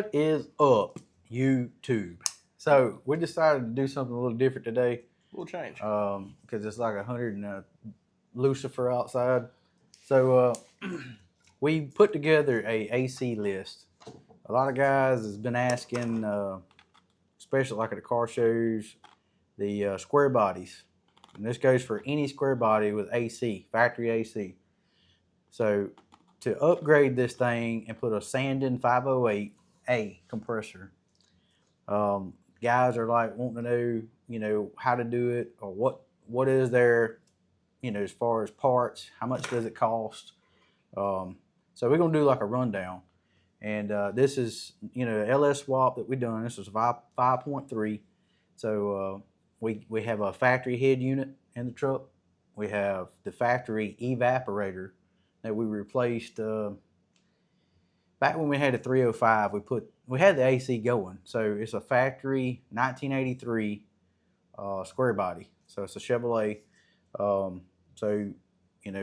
What is up, YouTube? So we decided to do something a little different today. We'll change. Because it's like 100 and Lucifer outside. So we put together a AC list. A lot of guys has been asking, especially like at the car shows, the square bodies. And this goes for any square body with AC, factory AC. So to upgrade this thing and put a Sanden 508A compressor, guys are like wanting to know, how to do it or what is there, as far as parts, how much does it cost. So we're gonna do like a rundown, and this is LS swap that we done. This is 5.3. So we have a factory head unit in the truck. We have the factory evaporator that we replaced back when we had a 305. We had the AC going, so it's a factory 1983 square body. So it's a Chevrolet. So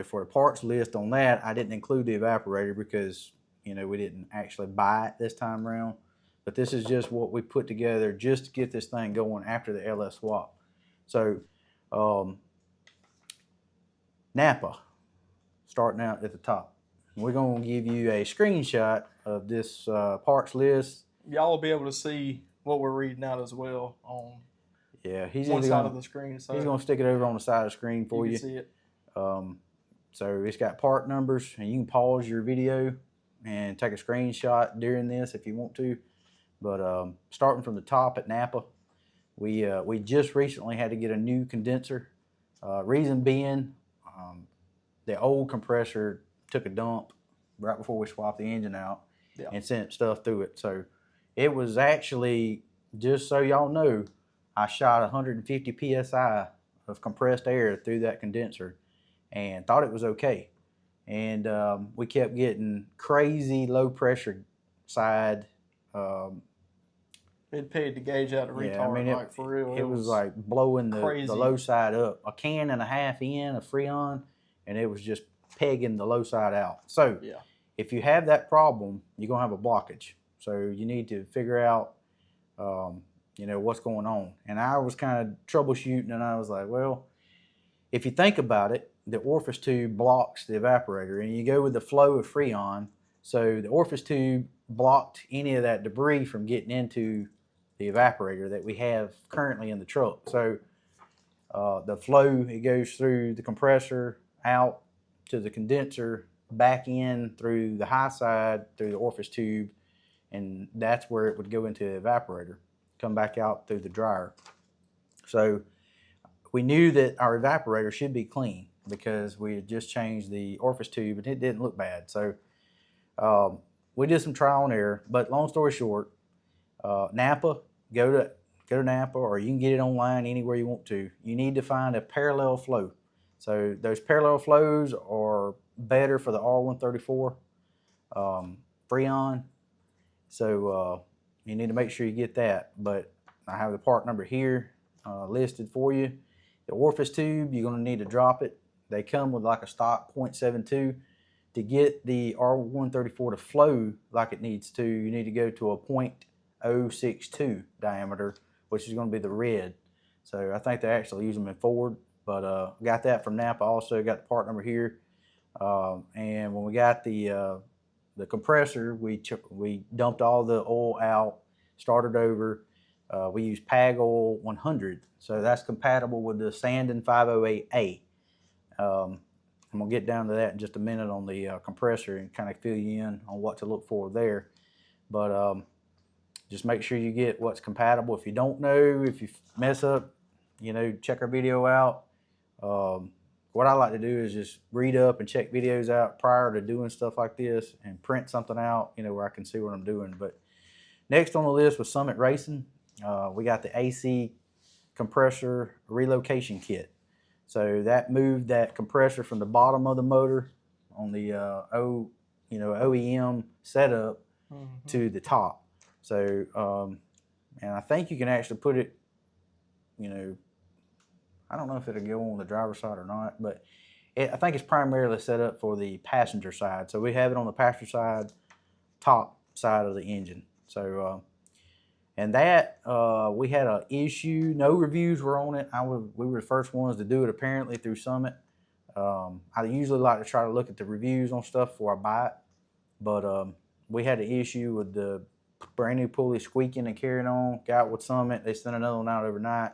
for the parts list on that, I didn't include the evaporator because we didn't actually buy it this time around. But this is just what we put together just to get this thing going after the LS swap. So Napa, starting out at the top. We're going to give you a screenshot of this parts list. Y'all will be able to see what we're reading out as well on one side of the screen. So he's going to stick it over on the side of the screen for you. You can see it. So it's got part numbers, and you can pause your video and take a screenshot during this if you want to. But starting from the top at Napa, we just recently had to get a new condenser. Reason being, the old compressor took a dump right before we swapped the engine out and sent stuff through it. So it was actually, just so y'all know, I shot 150 PSI of compressed air through that condenser and thought it was okay. And we kept getting crazy low pressure side. It paid the gauge out of retard, for real. It was like blowing the low side up. A can and a half in of Freon, and it was just pegging the low side out. So if you have that problem, you're going to have a blockage. So you need to figure out, what's going on. And I was kind of troubleshooting, and I was like, well, if you think about it, the orifice tube blocks the evaporator, and you go with the flow of Freon. So the orifice tube blocked any of that debris from getting into the evaporator that we have currently in the truck. So the flow, it goes through the compressor, out to the condenser, back in through the high side, through the orifice tube, and that's where it would go into the evaporator, come back out through the dryer. So we knew that our evaporator should be clean because we had just changed the orifice tube and it didn't look bad. So we did some trial and error, but long story short, Napa, go to Napa, or you can get it online anywhere you want to. You need to find a parallel flow. So those parallel flows are better for the R134 Freon. So you need to make sure you get that. But I have the part number here listed for you. The orifice tube, you're going to need to drop it. They come with like a stock 0.72. To get the R134 to flow like it needs to, you need to go to a 0.062 diameter, which is going to be the red. So I think they actually use them in Ford, but got that from Napa. Also got the part number here. And when we got the compressor, we dumped all the oil out, started over. We used PAG Oil 100, so that's compatible with the Sanden 508A. I'm going to get down to that in just a minute on the compressor and kind of fill you in on what to look for there. But just make sure you get what's compatible. If you don't know, if you mess up, check our video out. What I like to do is just read up and check videos out prior to doing stuff like this and print something out, where I can see what I'm doing. But next on the list was Summit Racing. We got the AC compressor relocation kit. So that moved that compressor from the bottom of the motor on the OEM setup to the top. So, and I think you can actually put it, I don't know if it'll go on the driver's side or not, but I think it's primarily set up for the passenger side. So we have it on the passenger side, top side of the engine. So, and that we had an issue. No reviews were on it. We were the first ones to do it apparently through Summit. I usually like to try to look at the reviews on stuff before I buy it, but we had an issue with the brand new pulley squeaking and carrying on. Got with Summit. They sent another one out overnight,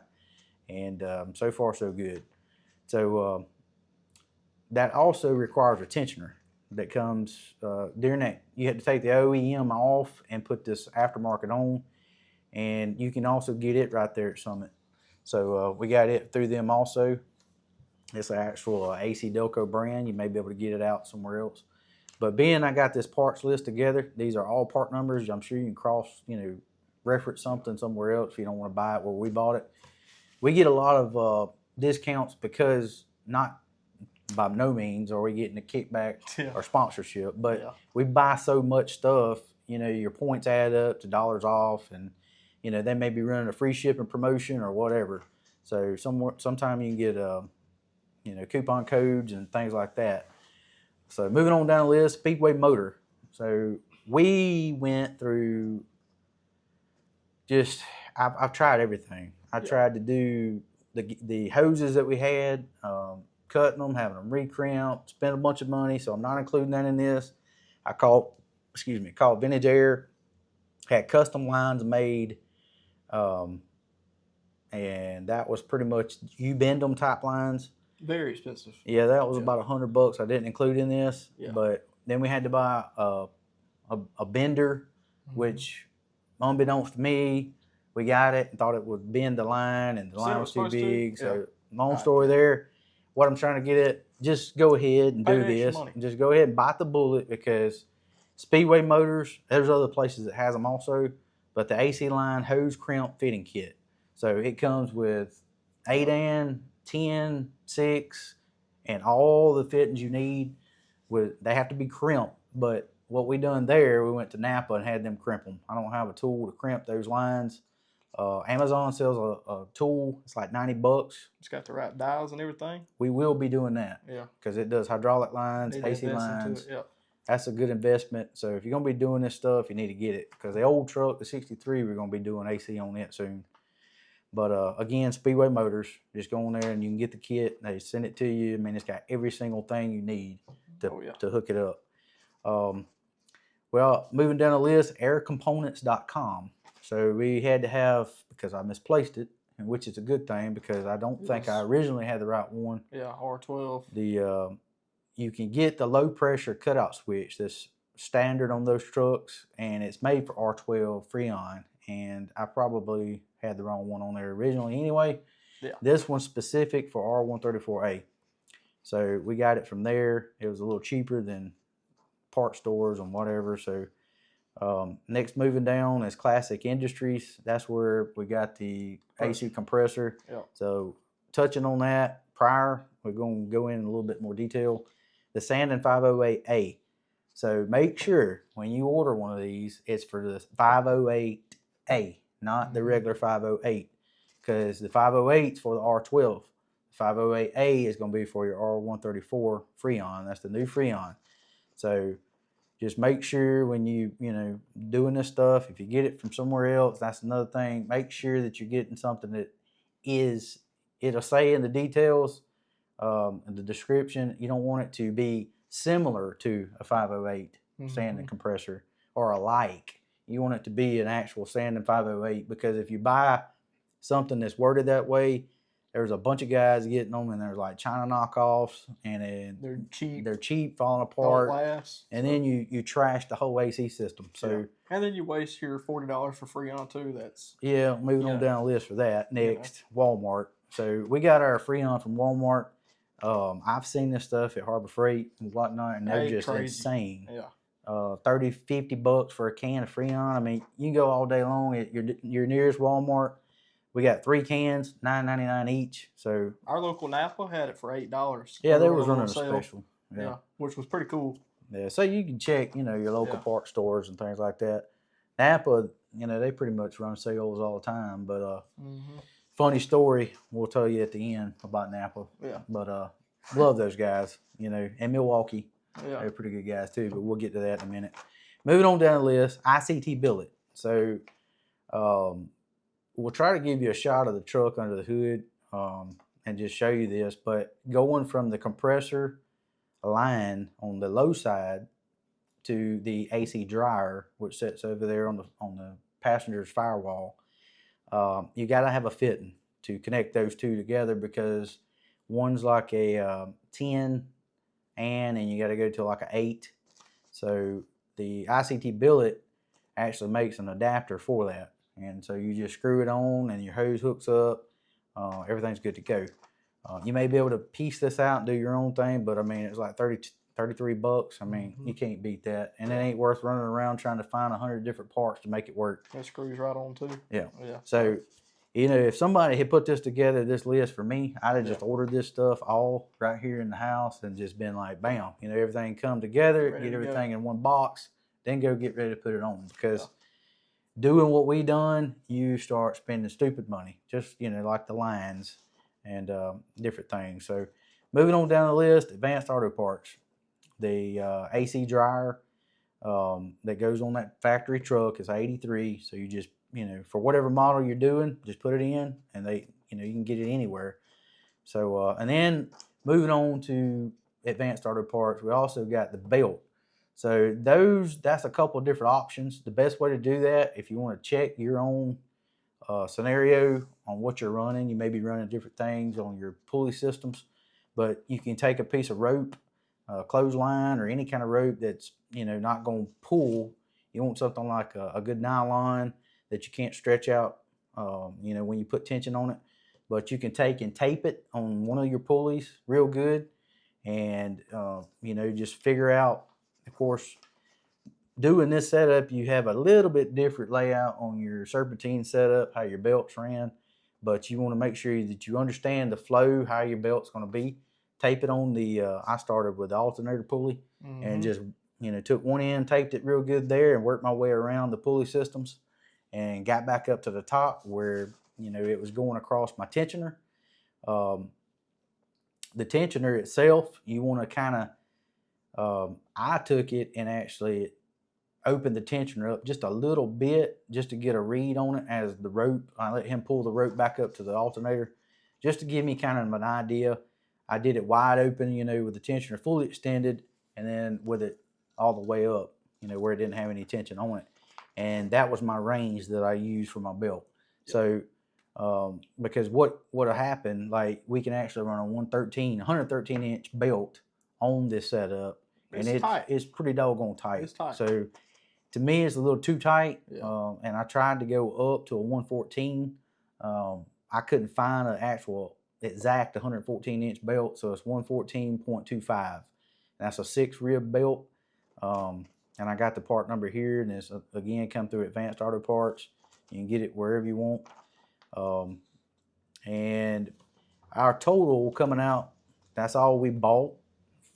and so far so good. So that also requires a tensioner that comes during that. You have to take the OEM off and put this aftermarket on, and you can also get it right there at Summit. So we got it through them also. It's an actual AcDelco brand. You may be able to get it out somewhere else. But being I got this parts list together, these are all part numbers. I'm sure you can cross, reference something somewhere else if you don't want to buy it where we bought it. We get a lot of discounts because not by no means are we getting a kickback or sponsorship, but we buy so much stuff, your points add up to dollars off, and they may be running a free shipping promotion or whatever. So sometime you can get coupon codes and things like that. So moving on down the list, Speedway Motor. So we went through I've tried everything. I tried to do the hoses that we had, cutting them, having them re-crimp, spent a bunch of money, so I'm not including that in this. I called Vintage Air, had custom lines made, and that was pretty much you bend them type lines. Very expensive. Yeah, that was about $100 I didn't include in this. Yeah. But then we had to buy a bender, which unbeknownst to me, we got it and thought it would bend the line, and the line was too big. So long story there. What I'm trying to get at, just go ahead and do this. Just go ahead and bite the bullet, because Speedway Motors, there's other places that has them also, but the AC line hose crimp fitting kit. So it comes with 8-an, 10, 6, and all the fittings you need. They have to be crimped, but what we done there, we went to Napa and had them crimp them. I don't have a tool to crimp those lines. Amazon sells a tool. It's like $90. It's got the right dials and everything. We will be doing that. Yeah. Because it does hydraulic lines, AC lines. That's a good investment. So if you're going to be doing this stuff, you need to get it. Because the old truck, the 63, we're going to be doing AC on it soon. But again, Speedway Motors, just go on there and you can get the kit. They send it to you. I mean, it's got every single thing you need to hook it up. Well, moving down the list, aircomponents.com. So we had to have, because I misplaced it, which is a good thing because I don't think I originally had the right one. Yeah, R12. You can get the low pressure cutout switch that's standard on those trucks, and it's made for R12 Freon, and I probably had the wrong one on there originally anyway. Yeah. This one's specific for R134A. So we got it from there. It was a little cheaper than part stores and whatever. So next moving down is Classic Industries. That's where we got the AC compressor. Yeah. So touching on that prior, we're going to go in a little bit more detail. The Sanden 508A. So make sure when you order one of these, it's for the 508A, not the regular 508, because the 508 is for the R12. The 508A is going to be for your R134 Freon. That's the new Freon. So just make sure when you doing this stuff, if you get it from somewhere else, that's another thing. Make sure that you're getting something that it'll say in the details, in the description, you don't want it to be similar to a 508 Sanden compressor or alike. You want it to be an actual Sanden 508, because if you buy something that's worded that way, there's a bunch of guys getting them, and there's like China knockoffs, and they're cheap, falling apart, and then you trash the whole AC system. So and then you waste your $40 for Freon too. That's moving on down the list for that. Next, Walmart. So we got our Freon from Walmart. I've seen this stuff at Harbor Freight and whatnot, and they're just insane. Yeah. $30, $50 for a can of Freon. I mean, you can go all day long at your nearest Walmart. We got 3 cans, $9.99 each. So our local Napa had it for $8. Yeah, they was running a special. Yeah, which was pretty cool. Yeah, so you can check, your local parts stores and things like that. Napa, they pretty much run sales all the time. But funny story, we'll tell you at the end about Napa. Yeah. But love those guys, and Milwaukee. Yeah. They're pretty good guys too, but we'll get to that in a minute. Moving on down the list, ICT Billet. So we'll try to give you a shot of the truck under the hood and just show you this. But going from the compressor line on the low side to the AC dryer, which sits over there on the passenger's firewall, you got to have a fitting to connect those two together, because one's like a 10 and you got to go to like an 8. So the ICT Billet actually makes an adapter for that, and so you just screw it on and your hose hooks up. Everything's good to go. You may be able to piece this out and do your own thing, but I mean, it's like $33. I mean, you can't beat that, and it ain't worth running around trying to find 100 different parts to make it work. It screws right on too. Yeah. So, you know, if somebody had put this together, this list for me, I'd have just ordered this stuff all right here in the house and just been like, bam, you know, everything come together, get everything in one box, then go get ready to put it on. Because doing what we done, you start spending stupid money, just, you know, like the lines and different things. So moving on down the list, advanced auto parts. The AC dryer that goes on that factory truck is 83. So you just, you know, for whatever model you're doing, just put it in, and they, you know, you can get it anywhere. So, and then moving on to advanced auto parts, we also got the belt. So that's a couple of different options. The best way to do that, if you want to check your own scenario on what you're running, you may be running different things on your pulley systems, but you can take a piece of rope, clothesline, or any kind of rope that's, you know, not going to pull. You want something like a good nylon that you can't stretch out, you know, when you put tension on it. But you can take and tape it on one of your pulleys real good, and you know, just figure out. Of course, doing this setup, you have a little bit different layout on your serpentine setup, how your belts ran, but you want to make sure that you understand the flow, how your belt's going to be. Tape it on the. I started with the alternator pulley, and just, you know, took one end, taped it real good there, and worked my way around the pulley systems, and got back up to the top where, you know, it was going across my tensioner. The tensioner itself, you want to kind of, I took it and actually opened the tensioner up just a little bit just to get a read on it as the rope. I let him pull the rope back up to the alternator just to give me kind of an idea. I did it wide open, you know, with the tensioner fully extended, and then with it all the way up, you know, where it didn't have any tension on it. And that was my range that I used for my belt. So, because what would have happened, like, we can actually run a 113-inch belt on this setup, and it's pretty doggone tight. It's tight. So, to me, it's a little too tight, and I tried to go up to a 114. I couldn't find an actual exact 114-inch belt, so it's 114.25. That's a 6-rib belt. And I got the part number here, and it's, again, come through Advanced Auto Parts. You can get it wherever you want. And our total coming out, that's all we bought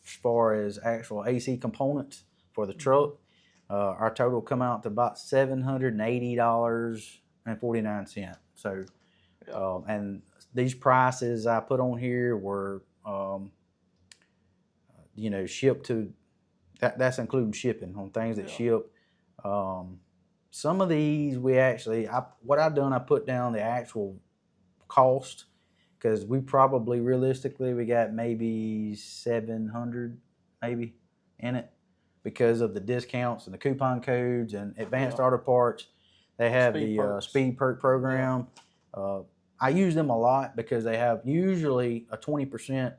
as far as actual AC components for the truck. Our total come out to about $780.49. So, and these prices I put on here were, you know, shipped to. That's including shipping on things that ship. Some of these we actually, what I've done, I put down the actual cost, because we probably realistically we got maybe 700 maybe in it because of the discounts and the coupon codes and Advanced Auto Parts. They have the Speed Perk program. I use them a lot because they have usually a 20%.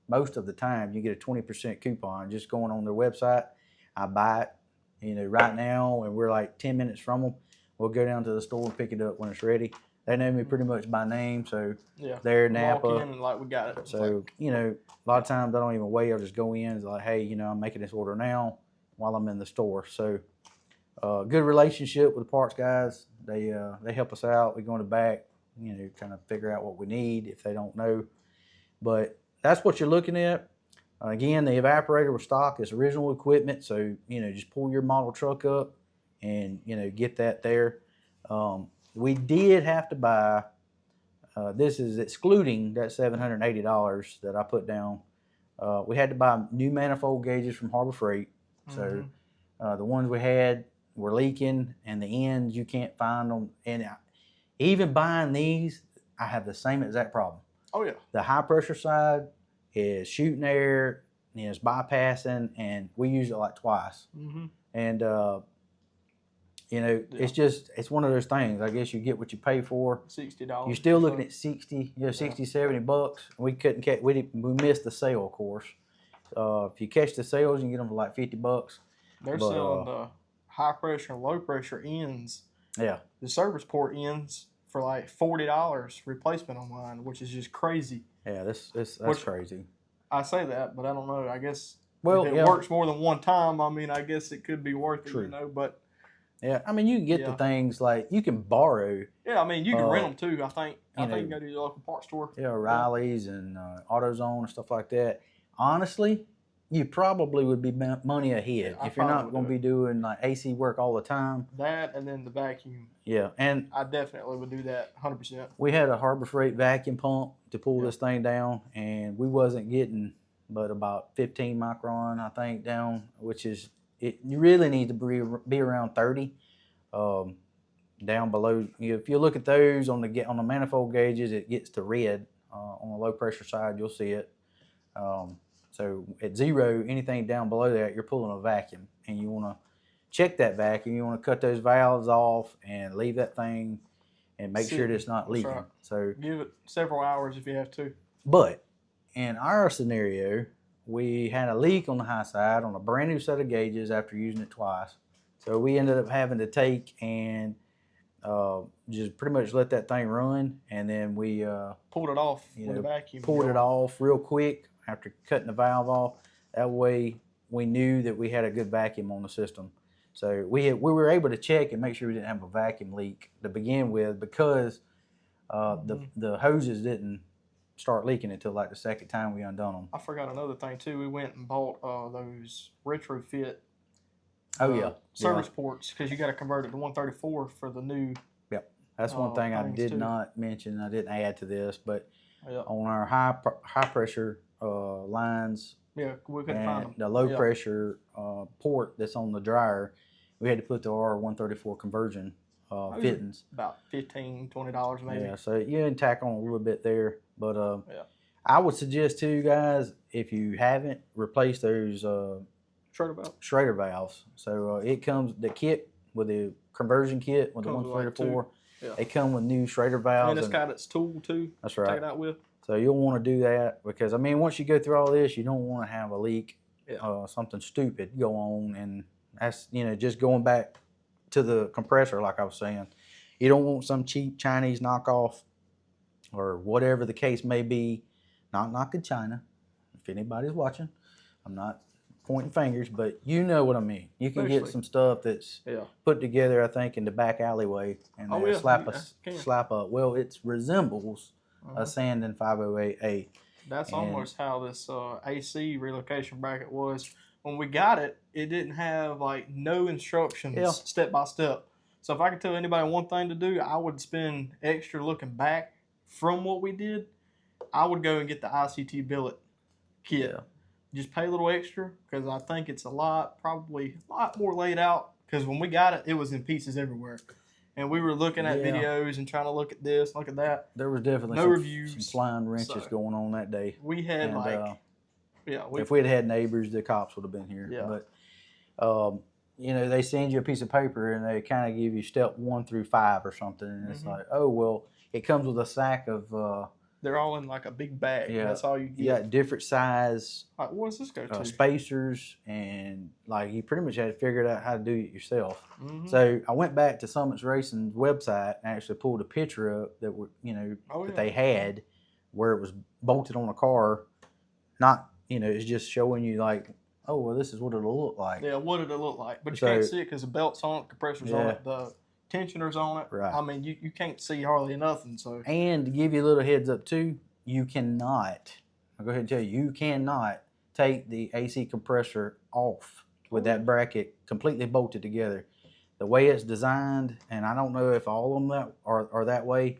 Most of the time, you get a 20% coupon just going on their website. I buy it, you know, right now, and we're like 10 minutes from them. We'll go down to the store and pick it up when it's ready. They know me pretty much by name, so they're Napa. Walk in and like we got it. So, you know, a lot of times I don't even wait. I'll just go in. It's like, hey, you know, I'm making this order now while I'm in the store. So, good relationship with the parts guys. They help us out. We go in the back, you know, kind of figure out what we need if they don't know. But that's what you're looking at. Again, the evaporator was stock. It's original equipment, so, you know, just pull your model truck up and, you know, get that there. We did have to buy, this is excluding that $780 that I put down. We had to buy new manifold gauges from Harbor Freight. So the ones we had, were leaking, and the ends you can't find them. And even buying these, I have the same exact problem. Oh yeah. The high pressure side is shooting air, and it's bypassing, and we use it like twice. Mm-hmm. And it's one of those things. I guess you get what you pay for. $60. You're still looking at 60, $70. We couldn't catch. We missed the sale, of course. If you catch the sales, you can get them for like $50. They're selling the high pressure and low pressure ends. Yeah. The service port ends for like $40 replacement on mine, which is just crazy. Yeah, that's crazy. I say that, but I don't know. I guess if it works more than one time, I mean, I guess it could be worth it, True. But yeah, I mean, you can get the things like you can borrow. Yeah, I mean, you can rent them too. I think you can go to your local parts store. Yeah, Riley's and AutoZone and stuff like that. Honestly, you probably would be money ahead if you're not going to be doing like AC work all the time. That and then the vacuum. Yeah, and I definitely would do that 100%. We had a Harbor Freight vacuum pump to pull this thing down, and we wasn't getting but about 15 micron, I think, down, which is you really need to be around 30 down below. If you look at those on the manifold gauges, it gets to red. On the low pressure side, you'll see it. So at 0, anything down below that, you're pulling a vacuum, and you want to check that vacuum. You want to cut those valves off and leave that thing and make sure that it's not leaking. Right. So give it several hours if you have to. But in our scenario, we had a leak on the high side on a brand new set of gauges after using it twice. So we ended up having to take and just pretty much let that thing run, and then we pulled it off with a vacuum. Pulled it off real quick after cutting the valve off. That way we knew that we had a good vacuum on the system. So we were able to check and make sure we didn't have a vacuum leak to begin with, because the hoses didn't start leaking until like the second time we undone them. I forgot another thing too. We went and bought those retrofit service ports, because you got to convert it to 134 for the new. Yep, that's one thing I did not mention. I didn't add to this, but on our high pressure lines, we couldn't find them. The low pressure port that's on the dryer, we had to put the R134 conversion fittings. About $15, $20 maybe. Yeah, so you can tack on a little bit there, but I would suggest to you guys, if you haven't, replace those Schrader valves. So it comes the kit with the conversion kit with the 134. They come with new Schrader valves. And it's got its tool too. That's right. Take it out with. So you'll want to do that, because I mean, once you go through all this, you don't want to have a leak, something stupid go on, and that's just going back to the compressor, like I was saying. You don't want some cheap Chinese knockoff or whatever the case may be. Not knocking China, if anybody's watching. I'm not pointing fingers, but you know what I mean. You can get some stuff that's put together, I think, in the back alleyway, and slap up. Well, it resembles a Sanden 508A. That's almost how this AC relocation bracket was. When we got it, it didn't have like no instructions step by step. So if I could tell anybody one thing to do, I would spend extra looking back from what we did. I would go and get the ICT Billet kit. Yeah. Just pay a little extra, because I think it's probably a lot more laid out. Because when we got it, it was in pieces everywhere. And we were looking at videos and trying to look at this, look at that. There was definitely some flying wrenches going on that day. We had if we had neighbors, the cops would have been here. Yeah. But they send you a piece of paper and they kind of give you step 1 through 5 or something, and it's like, oh well, it comes with a sack of. They're all in like a big bag. Yeah, that's all you get. Yeah, different size. What does this go to? Spacers, and like you pretty much had to figure out how to do it yourself. So I went back to Summits Racing's website and actually pulled a picture up that that they had, where it was bolted on a car. Not it's just showing you like, oh well, this is what it'll look like. Yeah, what it'll look like, but you can't see it because the belt's on it, compressor's on it, the tensioners on it. Right. I mean, you can't see hardly nothing. So. And to give you a little heads up too, I'll go ahead and tell you cannot take the AC compressor off with that bracket completely bolted together. The way it's designed, and I don't know if all of them are that way,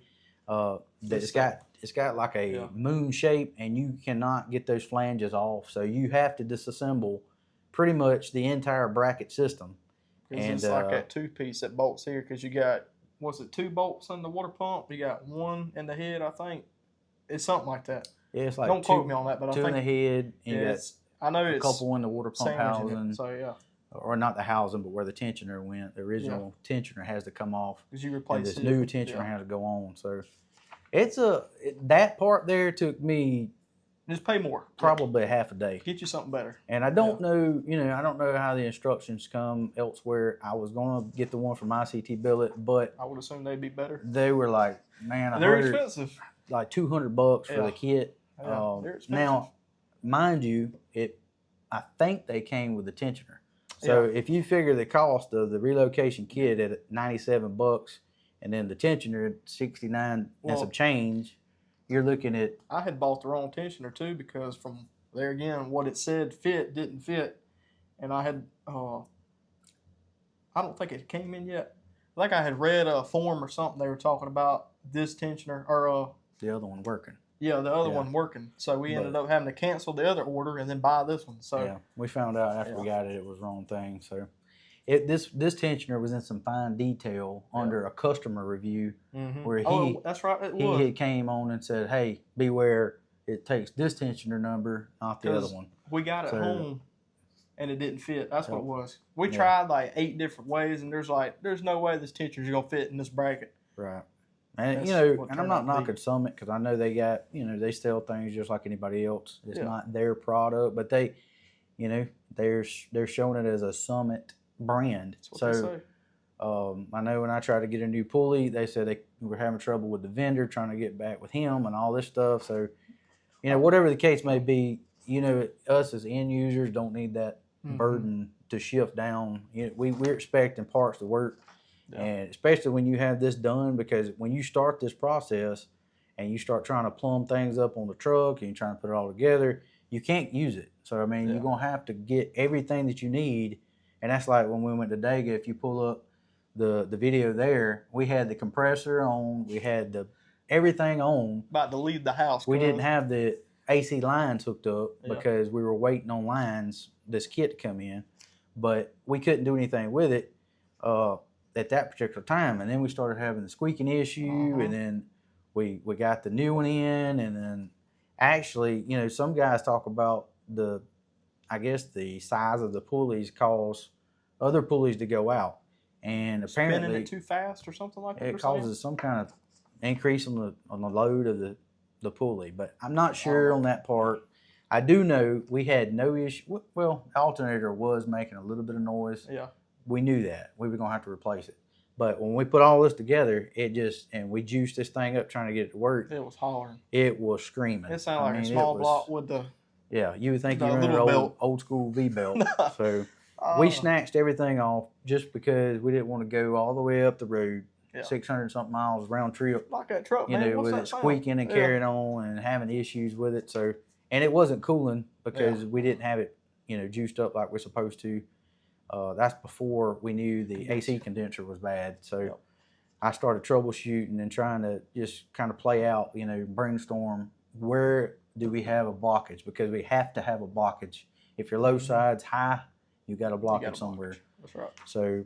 that it's got like a moon shape, and you cannot get those flanges off. So you have to disassemble pretty much the entire bracket system. Because And, it's like that two-piece that bolts here. Because you got, what's it, 2 bolts in the water pump? You got 1 in the head, I think. It's something like that. Yeah, it's like Don't quote me on that, but I two think in the head, and you got I know a it's couple in the water pump sandwiching housing. it. So yeah, or not the housing, but where the tensioner went. The original tensioner has to come off, because you and replace this it. new tensioner has to go on. So that part there took me Just pay more. probably a half a day. Get you something better. And I don't know, I don't know how the instructions come elsewhere. I was gonna get the one from ICT Billet, but I would assume they'd be better. they were like, man, They're expensive. like $200 for the kit. Yeah, they're expensive. Now, mind you, I think they came with the tensioner. So if you figure the cost of the relocation kit at $97 and then the tensioner at 69 and some change, you're looking at. I had bought the wrong tensioner too, because from there again, what it said didn't fit, and I had I don't think it came in yet. I think I had read a form or something they were talking about this tensioner or the other one working. Yeah, the other one working. So we ended up having to cancel the other order and then buy this one. So yeah, we found out after we got it was the wrong thing. So this tensioner was in some fine detail under a customer review where that's right, he had came on and said, hey, beware, it takes this tensioner number, not the other one. We got it home and it didn't fit. That's what it was. We tried like 8 different ways, and there's no way this tensioner's gonna fit in this bracket. Right. And and I'm not knocking Summit, because I know they got, they sell things just like anybody else. It's not their product, but they, they're showing it as a Summit brand. That's what they say. I know when I tried to get a new pulley, they said they were having trouble with the vendor trying to get back with him and all this stuff. So, whatever the case may be, us as end users don't need that burden to shift down. We're expecting parts to work. Yeah. And especially when you have this done, because when you start this process and you start trying to plumb things up on the truck and you're trying to put it all together, you can't use it. So, you're going to have to get everything that you need. And that's like when we went to Dega, if you pull up the video there, we had the compressor on, we had everything on. About to leave the house. We didn't have the AC lines hooked up because we were waiting on this kit to come in. But we couldn't do anything with it at that particular time, and then we started having the squeaking issue, and then we got the new one in, and then actually, some guys talk about the size of the pulleys cause other pulleys to go out, and apparently spinning it too fast or something like that. It causes some kind of increase on the load of the pulley, but I'm not sure on that part. I do know we had no issue. Well, the alternator was making a little bit of noise. Yeah. We knew that. We were going to have to replace it. But when we put all this together, and we juiced this thing up trying to get it to work. It was hollering. It was screaming. It sounded like a small block with the. Yeah, you would think you were in an old school V-belt. So we snatched everything off just because we didn't want to go all the way up the road, 600-something miles round trip. Like that truck, man. With it squeaking and carrying on and having issues with it. So, and it wasn't cooling because we didn't have it, juiced up like we're supposed to. That's before we knew the AC condenser was bad. So I started troubleshooting and trying to just kind of play out, brainstorm, where do we have a blockage? Because we have to have a blockage. If your low side's high, you got a blockage somewhere. That's right. So,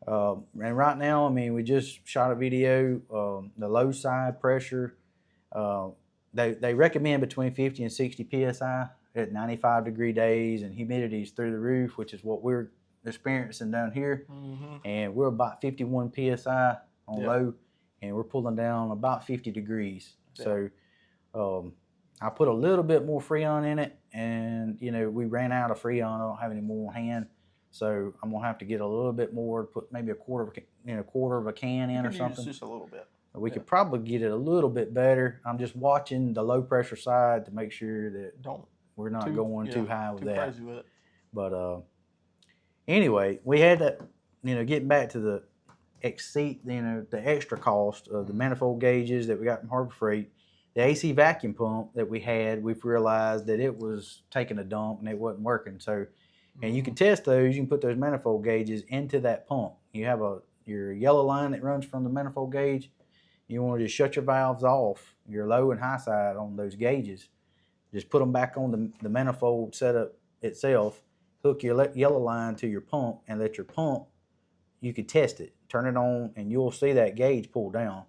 and right now, we just shot a video, the low side pressure, they recommend between 50 and 60 PSI at 95-degree days, and humidity's through the roof, which is what we're experiencing down here. And we're about 51 PSI on low, and we're pulling down about 50 degrees. So I put a little bit more Freon in it, and we ran out of Freon. I don't have any more on hand, so I'm gonna have to get a little bit more, put maybe a quarter of a can in or something. Just a little bit. We could probably get it a little bit better. I'm just watching the low pressure side to make sure that we're not going too high with that. Crazy with it. But anyway, we had to, getting back to the the extra cost of the manifold gauges that we got from Harbor Freight. The AC vacuum pump that we had, we've realized that it was taking a dump and it wasn't working. So, and you can test those. You can put those manifold gauges into that pump. You have your yellow line that runs from the manifold gauge. You want to just shut your valves off, your low and high side on those gauges. Just put them back on the manifold setup itself. Hook your yellow line to your pump and let your pump you could test it, turn it on, and you'll see that gauge pull down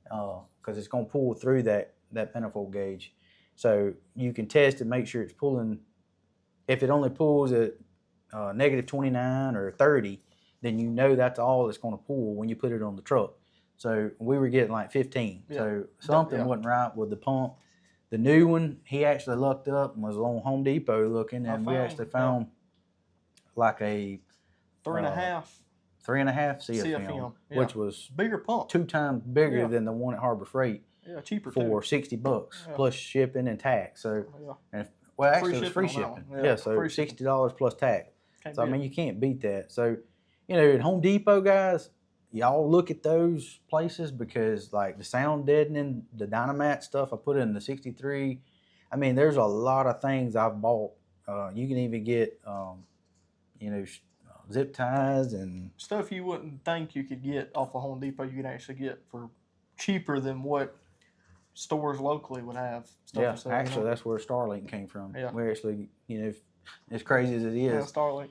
because it's going to pull through that manifold gauge. So you can test it, make sure it's pulling. If it only pulls at negative 29 or 30, then you know that's all it's going to pull when you put it on the truck. So we were getting like 15. Yeah. So something wasn't right with the pump. The new one, he actually looked up and was on Home Depot looking, and we actually found like a 3.5 CFM, which was bigger pump, 2 times bigger than the one at Harbor Freight. Yeah, cheaper for too. $60 plus shipping and tax. So, well, actually, it was free shipping. Yeah, so $60 plus tax. So, I mean, you can't beat that. So, you know, at Home Depot, guys, y'all look at those places because, like, the sound deadening, the Dynamat stuff I put in the 63. I mean, there's a lot of things I've bought. You can even get, you know, zip ties and stuff you wouldn't think you could get off of Home Depot. You can actually get for cheaper than what stores locally would have. Stuff for actually, that's where Starlink came from. Yeah. We actually, you know, as crazy as it is, Starlink.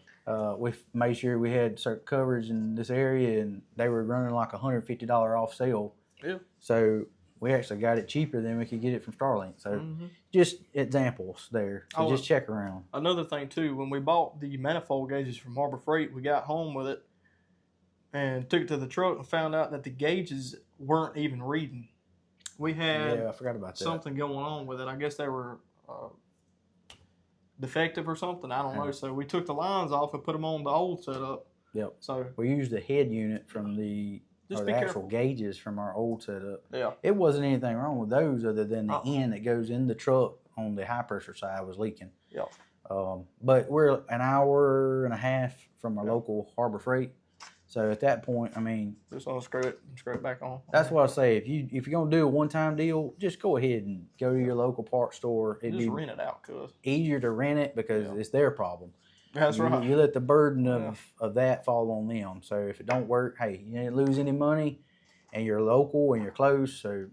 We made sure we had certain coverage in this area, and they were running like $150 off sale. Yeah. So we actually got it cheaper than we could get it from Starlink. So just examples there. So just check around. Another thing too, when we bought the manifold gauges from Harbor Freight, we got home with it and took it to the truck and found out that the gauges weren't even reading. We had I forgot about something going on with it. I guess they were defective or something. I don't know. So we took the lines off and put them on the old setup. Yep. So we used the head unit from the actual gauges from our old setup. Yeah. It wasn't anything wrong with those other than the end that goes in the truck on the high pressure side was leaking. Yeah. But we're an hour and a half from our local Harbor Freight. So at that point, I mean, just unscrew it and screw it back on. That's what I say. If you're gonna do a one-time deal, just go ahead and go to your local parts store. It'd just be rent it out, cuz easier to rent it because it's their problem. That's right. You let the burden of that fall on them. So if it don't work, hey, you didn't lose any money, and you're local and you're close. So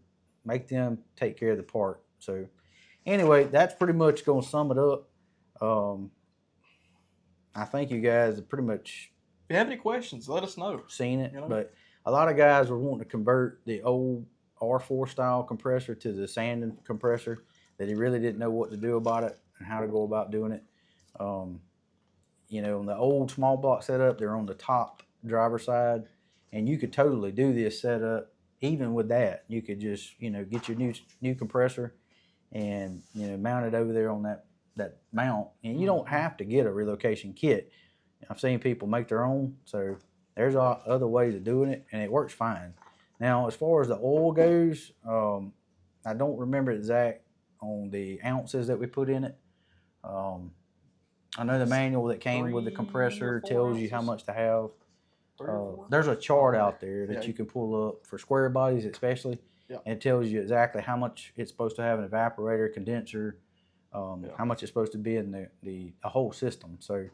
make them take care of the part. So anyway, that's pretty much gonna sum it up. I think you guys have pretty much. If you have any questions, let us know. Seen it, but a lot of guys were wanting to convert the old R4 style compressor to the Sanden compressor that he really didn't know what to do about it and how to go about doing it. You know, in the old small block setup, they're on the top driver side, and you could totally do this setup. Even with that, you could just, you know, get your new compressor and, you know, mount it over there on that mount, and you don't have to get a relocation kit. I've seen people make their own, so there's other ways of doing it, and it works fine. Now, as far as the oil goes, I don't remember exact on the ounces that we put in it. I know the manual that came with the compressor tells you how much to have. There's a chart out there that you can pull up for square bodies especially, and it tells you exactly how much it's supposed to have an evaporator, condenser, how much it's supposed to be in the whole system. So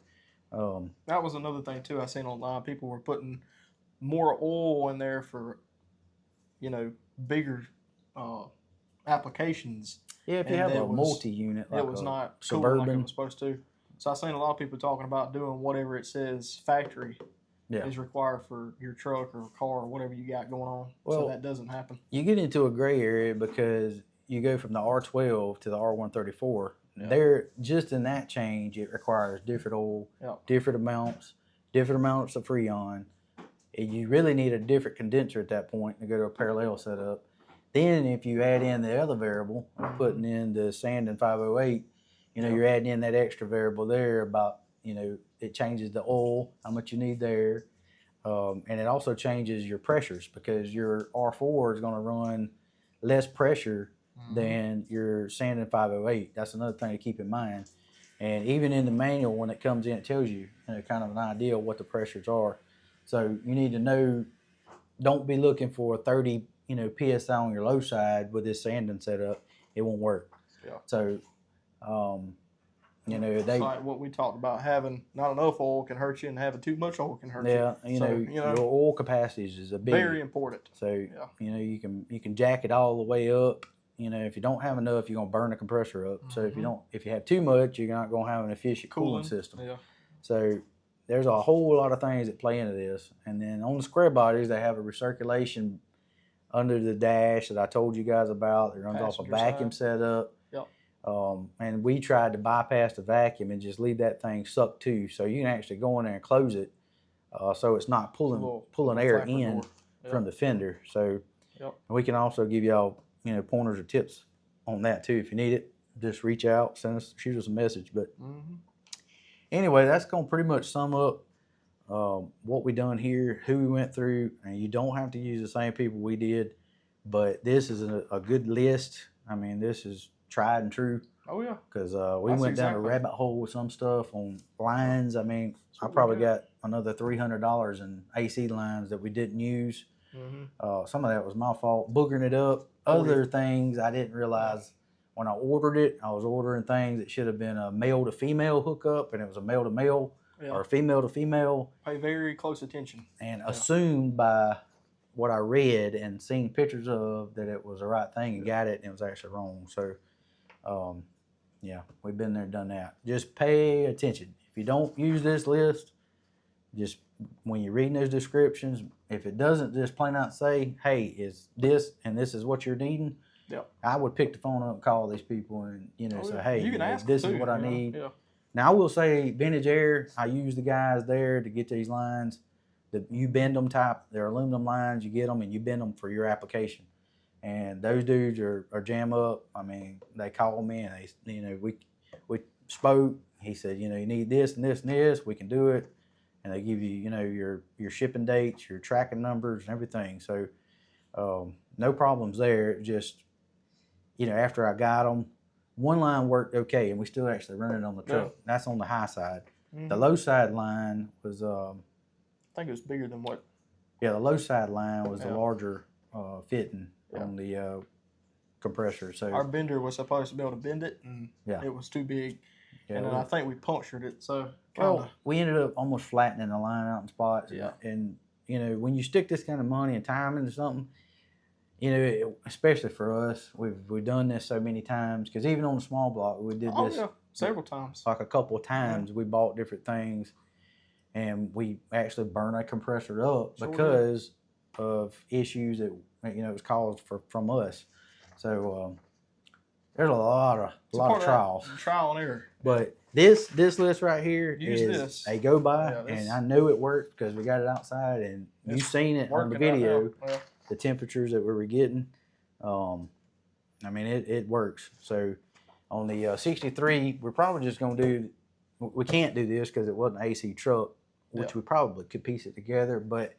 that was another thing too I seen online. People were putting more oil in there for, you know, bigger applications. Yeah, if you have a multi-unit, like it was not Suburban, like it was supposed to. So I've seen a lot of people talking about doing whatever it says factory is required for your truck or car or whatever you got going on. Well, so that doesn't happen. You get into a gray area because you go from the R12 to the R134. They're just in that change. It requires different oil, different amounts of Freon. You really need a different condenser at that point to go to a parallel setup. Then if you add in the other variable, putting in the Sanden 508, you know, you're adding in that extra variable there about, you know, it changes the oil, how much you need there. And it also changes your pressures because your R4 is going to run less pressure than your Sanden 508. That's another thing to keep in mind. And even in the manual, when it comes in, it tells you, you know, kind of an idea of what the pressures are. So you need to know, don't be looking for 30, you know, PSI on your low side with this Sanden setup. It won't work. Yeah. So, you know, it's like what we talked about, having not enough oil can hurt you and having too much oil can hurt you. Yeah, you know, your oil capacities is a big, very important. So, you know, you can jack it all the way up. You know, if you don't have enough, you're gonna burn the compressor up. So if you have too much, you're not gonna have an efficient cooling system. Yeah. So there's a whole lot of things that play into this. And then on the square bodies, they have a recirculation under the dash that I told you guys about. It runs off a vacuum setup. Yep. And we tried to bypass the vacuum and just leave that thing suck too. So you can actually go in there and close it, so it's not pulling air in from the fender. So we can also give y'all pointers or tips on that too if you need it. Just reach out, shoot us a message. But anyway, that's gonna pretty much sum up what we done here, who we went through, and you don't have to use the same people we did, but this is a good list. I mean, this is tried and true. Oh yeah. Because we went down a rabbit hole with some stuff on lines. I mean, I probably got another $300 in AC lines that we didn't use. Some of that was my fault, boogering it up. Other things I didn't realize when I ordered it. I was ordering things that should have been a male to female hookup, and it was a male to male or a female to female. Pay very close attention. And assumed by what I read and seen pictures of that it was the right thing and got it, and it was actually wrong. So, yeah, we've been there, done that. Just pay attention. If you don't use this list, just when you're reading those descriptions, if it doesn't just plain out say, hey, is this and this is what you're needing, I would pick the phone up and call these people and, say, hey, you can ask this is what I need. Now, I will say Vintage Air, I use the guys there to get these lines. You bend them type, they're aluminum lines, you get them and you bend them for your application. And those dudes are jam up. I mean, they called me and they, we spoke. He said, you need this and this and this. We can do it. And they give you, your shipping dates, your tracking numbers and everything. So no problems there. Just, after I got them, one line worked okay, and we still actually run it on the truck. Yeah. That's on the high side. The low side line was, I think it was bigger than what? Yeah, the low side line was the larger fitting on the compressor. So our bender was supposed to be able to bend it, and it was too big. Yeah, and then I think we punctured it. So we ended up almost flattening the line out in spots. Yeah. And when you stick this kind of money and time into something, especially for us, we've done this so many times. Because even on the small block, we did this several times. Like a couple of times, we bought different things, and we actually burned a compressor up because of issues that was caused from us. So there's a lot of trials. Trial and error. But this list right here is a go by, and I know it worked because we got it outside, and you've seen it on the video. The temperatures that we were getting. I mean, it works. So on the 63, we're probably just going to do. We can't do this because it wasn't an AC truck, which we probably could piece it together, but.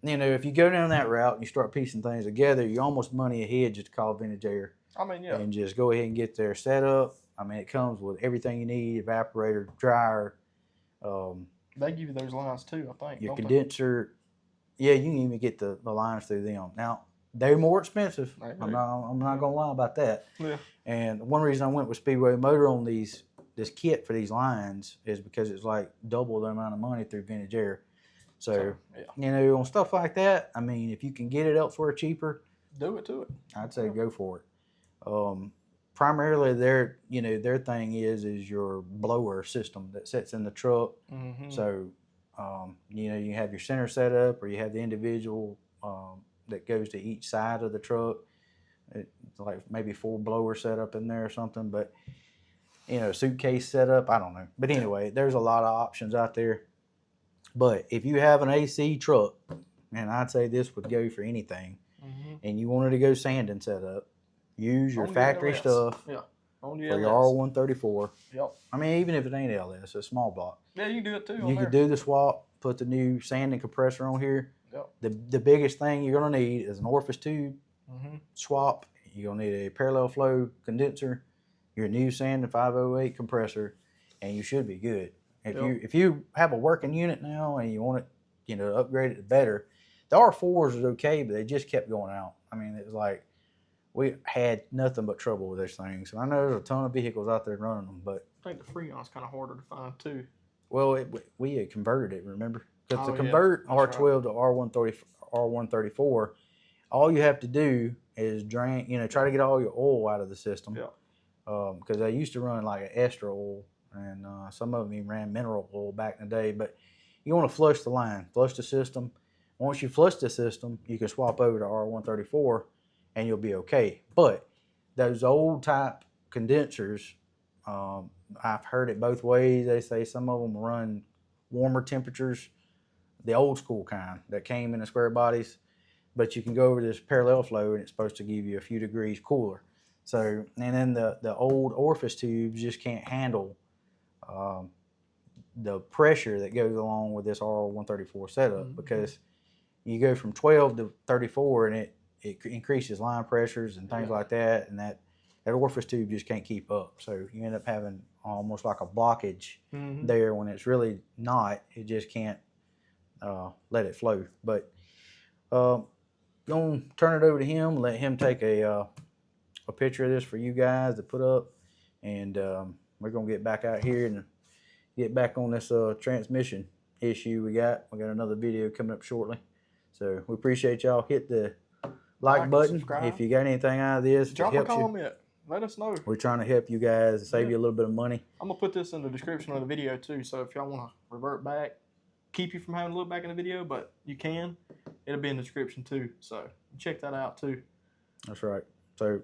If you go down that route and you start piecing things together, you're almost money ahead just to call Vintage Air. I mean, and just go ahead and get their setup. I mean, it comes with everything you need: evaporator, dryer. They give you those lines too, I think. Your condenser. Yeah, you can even get the lines through them. Now they're more expensive. I'm not gonna lie about that. Yeah. And one reason I went with Speedway Motor on this kit for these lines is because it's like double the amount of money through Vintage Air. So, on stuff like that, I mean, if you can get it elsewhere cheaper, do it to it. I'd say go for it. Primarily, their thing is your blower system that sits in the truck. So, you have your center setup, or you have the individual that goes to each side of the truck. It's like maybe 4 blowers set up in there or something, but suitcase setup. I don't know. But anyway, there's a lot of options out there. But if you have an AC truck, and I'd say this would go for anything, and you wanted to go Sanden setup, use your factory stuff for your R134. Yep. I mean, even if it ain't LS, it's a small block. Yeah, you can do it too. You can do the swap, put the new Sanden compressor on here. Yep. The biggest thing you're going to need is an Orifice tube swap. You're going to need a parallel flow condenser, your new Sanden 508 compressor, and you should be good. If you have a working unit now and you want it, to upgrade it to better, the R4s is okay, but they just kept going out. I mean, it was like we had nothing but trouble with those things. And I know there's a ton of vehicles out there running them, but I think the Freon's kind of harder to find too. Well, we had converted it, remember? Because to convert R12 to R134, all you have to do is drain, try to get all your oil out of the system. Yeah. Because they used to run like an ester oil. and some of them even ran mineral oil back in the day. But you want to flush the line, flush the system. Once you flush the system, you can swap over to R134 and you'll be okay. But those old type condensers, I've heard it both ways. They say some of them run warmer temperatures, the old school kind that came in the square bodies, but you can go over this parallel flow and it's supposed to give you a few degrees cooler. So, and then the old Orifice tubes just can't handle the pressure that goes along with this R134 setup, because you go from 12 to 34 and it increases line pressures and things like that, and that Orifice tube just can't keep up. So you end up having almost like a blockage there when it's really not. It just can't let it flow. But gonna turn it over to him, let him take a picture of this for you guys to put up, and we're gonna get back out here and get back on this transmission issue we got. We got another video coming up shortly. So we appreciate y'all. Hit the like button subscribe. if you got anything out of this. Drop a comment. Let us know. We're trying to help you guys, save you a little bit of money. I'm going to put this in the description of the video too, so if y'all want to revert back, keep you from having to look back in the video, but you can. It'll be in the description too, so check that out too. That's right. So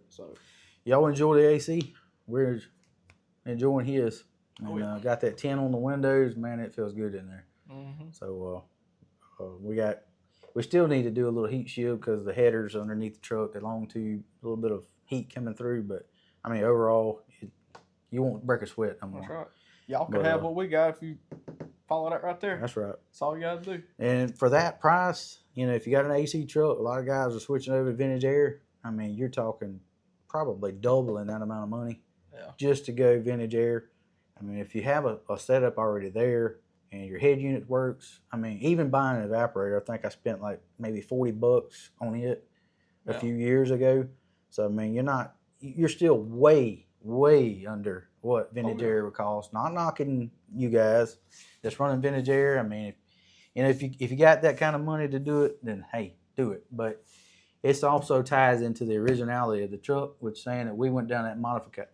y'all enjoy the AC. We're enjoying his. And got that 10 on the windows. Man, it feels good in there. So we still need to do a little heat shield because the headers underneath the truck, the long tube, a little bit of heat coming through. But I mean, overall, you won't break a sweat no more. That's right. Y'all could have what we got if you follow that right there. That's right. That's all you got to do. And for that price, you know, if you got an AC truck, a lot of guys are switching over to vintage air. I mean, you're talking probably doubling that amount of money just to go vintage air. I mean, if you have a setup already there and your head unit works, I mean, even buying an evaporator, I think I spent like maybe $40 on it a few years ago. So, I mean, you're still way, way under what vintage air would cost. Not knocking you guys that's running vintage air. I mean, if you got that kind of money to do it, then hey, do it. But it also ties into the originality of the truck, which saying that we went down that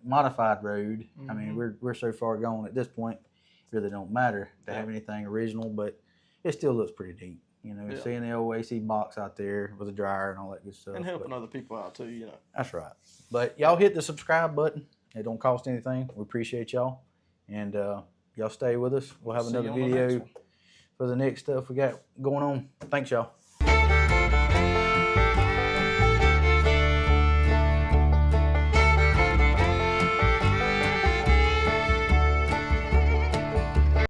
modified road. I mean, we're so far gone at this point, it really don't matter to have anything original, but it still looks pretty neat. You know, seeing the old AC box out there with a dryer and all that good stuff. And helping other people out too, you know. That's right. But y'all hit the subscribe button. It don't cost anything. We appreciate y'all. And y'all stay with us. We'll have another video for the next stuff we got going on. Thanks, y'all.